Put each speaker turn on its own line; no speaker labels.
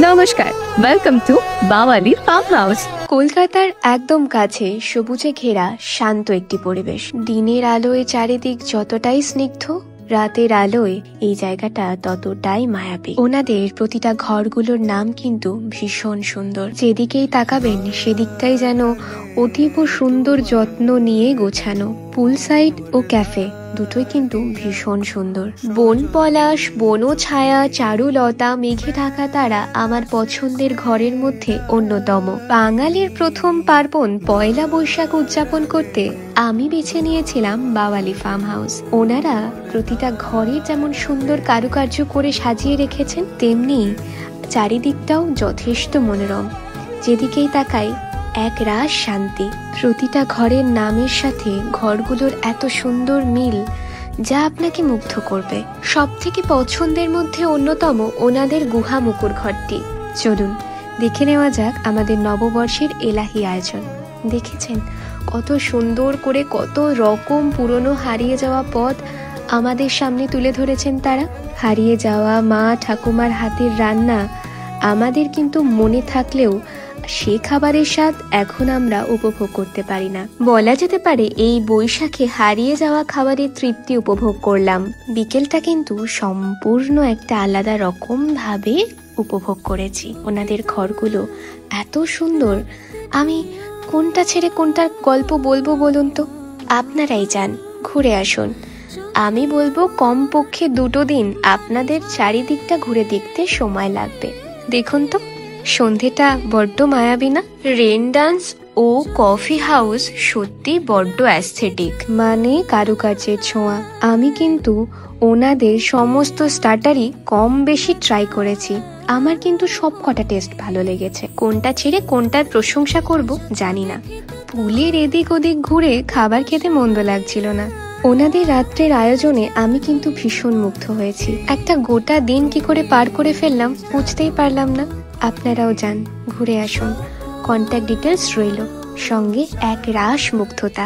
নমস্কার, welcome to বাওয়ালি farm house.
কলকাতার একদম কাছে সবুজে ঘেরা শান্ত একটি পরিবেশ। দিনের আলোয় চারিদিক যতটাই স্নিগ্ধ, রাতের আলোয় এই জায়গাটা ততটাই মায়াবী। ওনাদের প্রতিটা ঘরগুলোর নাম কিন্তু ভীষণ সুন্দর। যেদিকেই তাকাবেন সেদিকটাই যেন অতীব সুন্দর যত্ন নিয়ে গোছানো। পুল সাইড ও ক্যাফে দুটোই কিন্তু ভীষণ সুন্দর। বন পলাশ, বন ছায়া, চারুলতা, মেঘে ঢাকা তারা আমার পছন্দের ঘরের মধ্যে অন্যতম। বাঙালির প্রথম পার্বণ পয়লা বৈশাখ উদযাপন করতে আমি বেছে নিয়েছিলাম বাওয়ালি ফার্ম হাউস। ওনারা প্রতিটা ঘরে যেমন সুন্দর কারুকার্য করে সাজিয়ে রেখেছেন, তেমনি চারিদিকটাও যথেষ্ট মনোরম। যেদিকেই তাকাই এক রাস শান্তি। প্রতিটা ঘরের নামের সাথে ঘরগুলোর এত সুন্দর মিল যা আপনাকে মুগ্ধ করবে। সব থেকে পছন্দের মধ্যে অন্যতম ওনাদের গুহা মুকুর ঘরটি। চলুন দেখে নেওয়া যাক আমাদের নববর্ষের এলাহি আয়োজন। দেখেছেন কত সুন্দর করে কত রকম পুরনো হারিয়ে যাওয়া পদ আমাদের সামনে তুলে ধরেছেন তারা। হারিয়ে যাওয়া মা ঠাকুমার হাতের রান্না আমাদের কিন্তু মনে থাকলেও সে খাবারের স্বাদ এখন আমরা উপভোগ করতে পারি না। বলা যেতে পারে এই বৈশাখে হারিয়ে যাওয়া খাবারের তৃপ্তি উপভোগ করলাম। বিকেলটা কিন্তু সম্পূর্ণ একটা আলাদা রকম ভাবে উপভোগ করেছি। ওনাদের ঘরগুলো এত সুন্দর, আমি কোনটা ছেড়ে কোনটার গল্প বলবো বলুন তো? আপনারাই যান, ঘুরে আসুন। আমি বলবো কমপক্ষে 2 দিন আপনাদের চারিদিকটা ঘুরে দেখতে সময় লাগবে। দেখুন তো সন্ধেটা বড্ড মায়াবী না? রেন ডান্স ও কফি হাউস সত্যি বড্ড অ্যাস্থেটিক, মানে কারুকার্যের ছোঁয়া। আমি কিন্তু ওনাদের সমস্ত স্টার্টারই কম বেশি ট্রাই করেছি। আমার কিন্তু সব কটা টেস্ট ভালো লেগেছে। কোনটা ছেড়ে কোনটার প্রশংসা করব জানি না। পুলের এদিক ওদিক ঘুরে খাবার খেতে মন্দ লাগছিল না। ওনাদের রাত্রের আয়োজনে আমি কিন্তু ভীষণ মুগ্ধ হয়েছি। একটা গোটা দিন কি করে পার করে ফেললাম বুঝতেই পারলাম না। আপনারাও যান, ঘুরে আসুন। কন্ট্যাক্ট ডিটেলস রইল, সঙ্গে এক রাশ মুগ্ধতা।